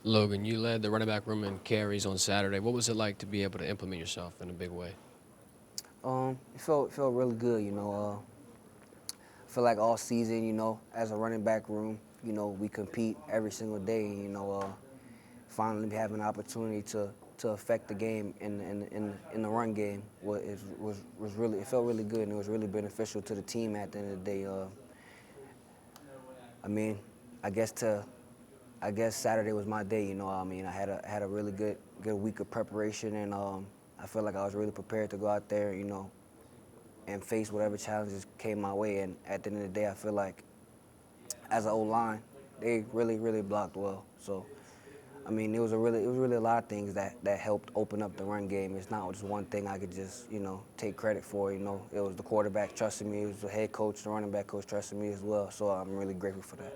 Logan, you led the running back room in carries on Saturday. What was it like to be able to implement yourself in a big way? It felt really good. I feel like all season, as a running back room, we compete every single day. Finally having an opportunity to affect the game in the run game was really, it felt really good, and it was really beneficial to the team at the end of the day. I mean, I guess to I guess Saturday was my day. I had a really good week of preparation, and I feel like I was really prepared to go out there, and face whatever challenges came my way. And at the end of the day, I feel like as an O-line, they really blocked well. So it was really a lot of things that helped open up the run game. It's not just one thing I could just take credit for. It was the quarterback trusting me, it was the head coach, the running back coach trusting me as well. So I'm really grateful for that.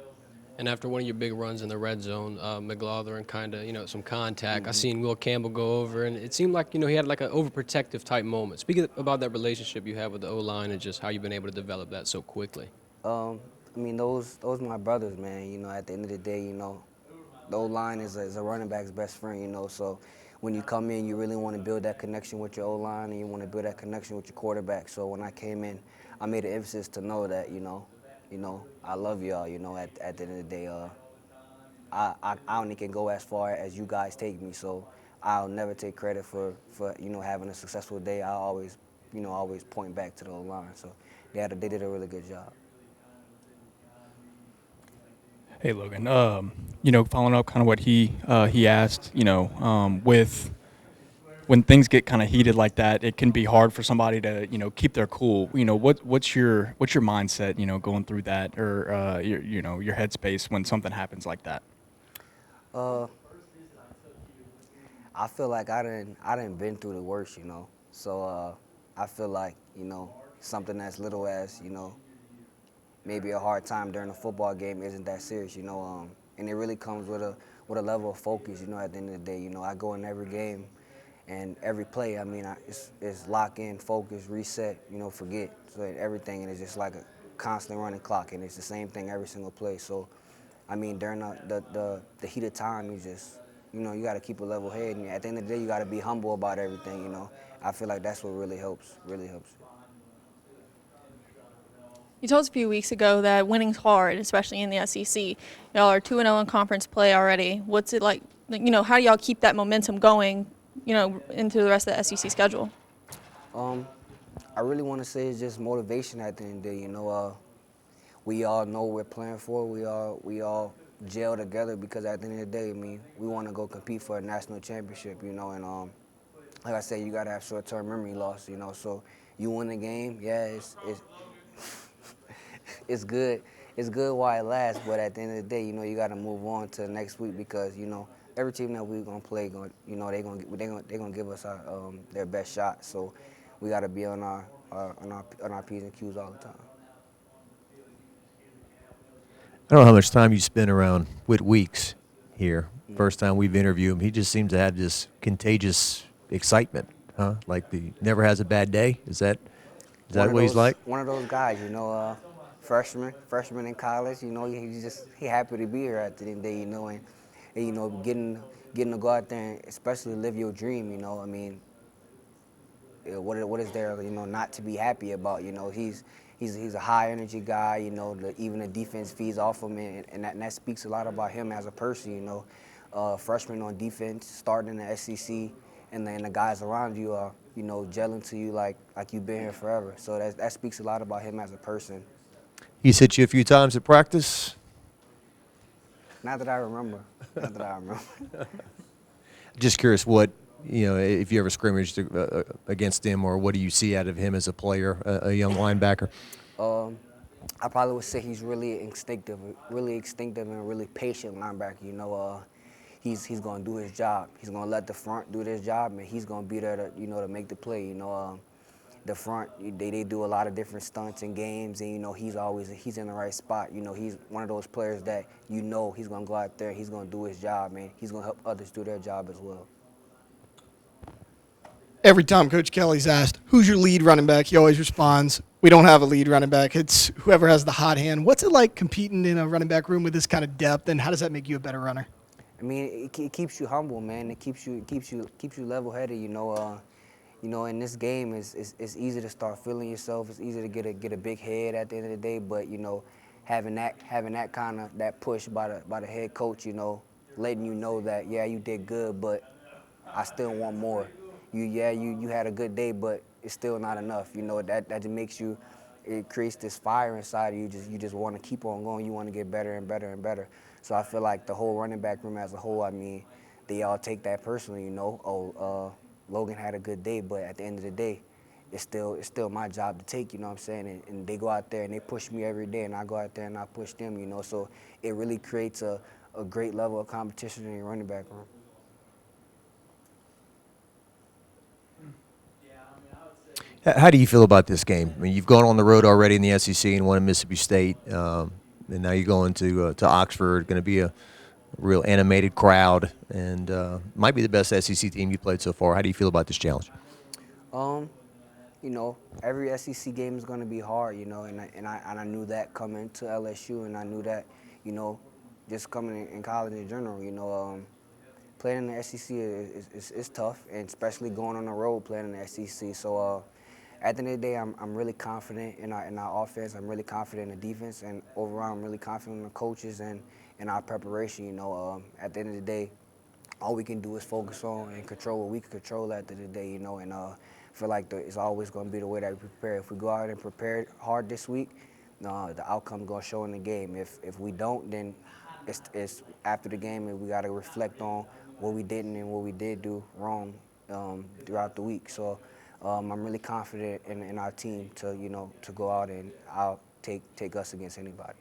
And after one of your big runs in the red zone, McLaughlin kind of, some contact. I Mm-hmm. seen Will Campbell go over, and it seemed like, he had like an overprotective type moment. Speaking about that relationship you have with the O-line and just how you've been able to develop that so quickly. Um, those my brothers, man. At the end of the day, the O-line is a running back's best friend. So when you come in, you really want to build that connection with your O-line, and you want to build that connection with your quarterback. So when I came in, I made an emphasis to know that, I love y'all. At the end of the day, I only can go as far as you guys take me. So I'll never take credit for having a successful day. I always point back to the O-line. So they did a really good job. Hey Logan, following up kind of what he asked, with when things get kind of heated like that, it can be hard for somebody to keep their cool. What's your mindset, going through that, or your headspace when something happens like that? Uh, I feel like I didn't been through the worst. So I feel like something as little as maybe a hard time during a football game isn't that serious. And it really comes with a level of focus. At the end of the day, I go in every game and every play. It's lock in, focus, reset. Forget. So everything, and it's just like a constant running clock, and it's the same thing every single play. So during the heat of time, you just, you got to keep a level head. And at the end of the day, you got to be humble about everything, I feel like that's what really helps. You told us a few weeks ago that winning's hard, especially in the SEC. Y'all are 2-0 in conference play already. What's it like? How do y'all keep that momentum going, into the rest of the SEC schedule? Um, I really want to say it's just motivation at the end of the day. We all know what we're playing for. We all gel together because at the end of the day, we want to go compete for a national championship, and like I said, you got to have short-term memory loss, So you win the game, yeah, it's good. It's good while it lasts, but at the end of the day, you got to move on to the next week because, every team that we're gonna play, they gonna give us their best shot. So we got to be on our P's and Q's all the time. I don't know how much time you spent around Whit Weeks here. Mm. First time we've interviewed him, he just seems to have this contagious excitement, huh? Like the never has a bad day. Is that what he's like? One of those guys, freshman in college. He happy to be here at the end of the day, and getting to go out there and especially live your dream. What is there, not to be happy about? He's a high energy guy. Even the defense feeds off him, and that speaks a lot about him as a person. Freshman on defense, starting in the SEC, and then the guys around you are gelling to you like you've been here forever. So that speaks a lot about him as a person. He's hit you a few times at practice. Not that I remember. Not that I remember. Just curious what, if you ever scrimmaged against him, or what do you see out of him as a player, a young linebacker? I probably would say he's really instinctive and really patient linebacker. He's gonna do his job. He's gonna let the front do their job, and he's gonna be there to make the play. The front, they do a lot of different stunts in games, and he's in the right spot. He's one of those players that he's gonna go out there, he's gonna do his job, man. He's gonna help others do their job as well. Every time Coach Kelly's asked, who's your lead running back, he always responds, we don't have a lead running back. It's whoever has the hot hand. What's it like competing in a running back room with this kind of depth, and how does that make you a better runner? I mean, it keeps you humble, man. It keeps you level-headed. In this game, it's easy to start feeling yourself. It's easy to get a big head at the end of the day. But having that kind of that push by the head coach, letting you know that yeah, you did good, but I still want more. You had a good day, but it's still not enough. That just makes you. It creates this fire inside of you. You just want to keep on going. You want to get better and better and better. So I feel like the whole running back room as a whole. I mean, they all take that personally. Logan had a good day, but at the end of the day, it's still my job to take. You know what I'm saying? And they go out there and they push me every day, and I go out there and I push them. So it really creates a great level of competition in your running back room. How do you feel about this game? I mean, you've gone on the road already in the SEC and won at Mississippi State, and now you're going to Oxford. Going to be a real animated crowd, and might be the best SEC team you played so far. How do you feel about this challenge? Um, every SEC game is going to be hard, and I knew that coming to LSU, and I knew that, just coming in college in general, playing in the SEC is tough, and especially going on the road playing in the SEC. So at the end of the day, I'm really confident in our offense. I'm really confident in the defense, and overall, I'm really confident in the coaches and in our preparation. At the end of the day, all we can do is focus on and control what we can control at the end of the day, and I feel like it's always going to be the way that we prepare. If we go out and prepare hard this week, the outcome going to show in the game. If we don't, then it's after the game, and we got to reflect on what we didn't and what we did do wrong throughout the week. So I'm really confident in our team to go out and I'll take us against anybody.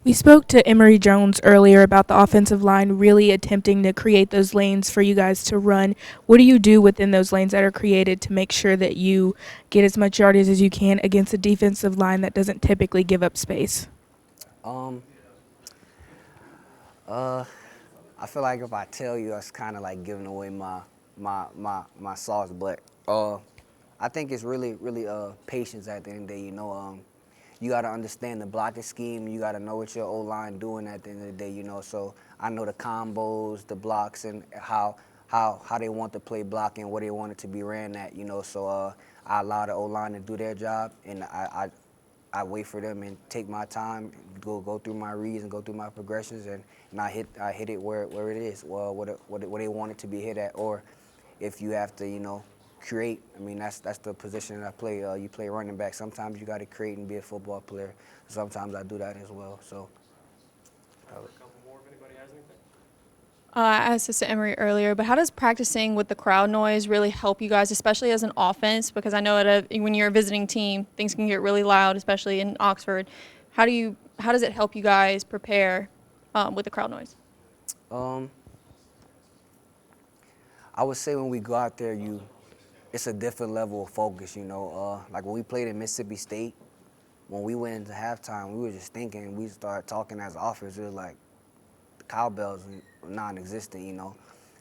We spoke to Emory Jones earlier about the offensive line really attempting to create those lanes for you guys to run. What do you do within those lanes that are created to make sure that you get as much yardage as you can against a defensive line that doesn't typically give up space? I feel like if I tell you, it's kind of like giving away my sauce. But I think it's really patience at the end of the day. You got to understand the blocking scheme. You got to know what your O-line doing at the end of the day. So I know the combos, the blocks, and how they want to play blocking, what they want it to be ran at. So I allow the O-line to do their job, and I wait for them and take my time, go through my reads and go through my progressions, and I hit it where it is, what they want it to be hit at. Or if you have to, create. I mean, that's the position that I play. You play running back. Sometimes you got to create and be a football player. Sometimes I do that as well. So. I asked this to Emory earlier, but how does practicing with the crowd noise really help you guys, especially as an offense? Because I know when you're a visiting team, things can get really loud, especially in Oxford. How does it help you guys prepare with the crowd noise? I would say when we go out there, it's a different level of focus. Like when we played in Mississippi State, when we went into halftime, we were just thinking. We started talking as offense. It was like the cowbells were non-existent.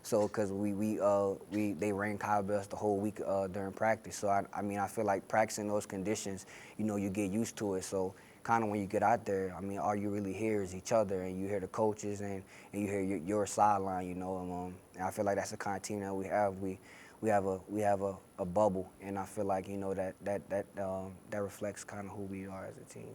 So because they rang cowbells the whole week during practice. So I feel like practicing those conditions, you get used to it. So kind of when you get out there, all you really hear is each other, and you hear the coaches, and you hear your sideline. And I feel like that's the kind of team that we have. We have a bubble, and I feel like that reflects kind of who we are as a team.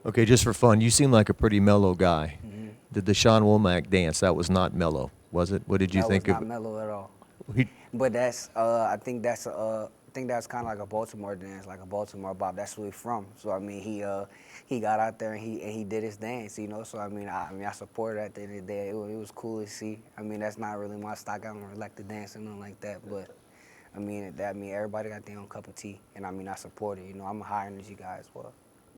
Okay, just for fun, you seem like a pretty mellow guy. Mm-hmm. The Deshaun Womack dance, that was not mellow, was it? What did you think That of was not mellow at all. it? But that's I think that's kind of like a Baltimore dance, like a Baltimore bop. That's where he's from. So he got out there and he did his dance, So I supported it at the end of the day. It was cool to see. That's not really my stock. I don't really like to dance or nothing like that. But everybody got their own cup of tea, and I support it. I'm a high energy guy as well.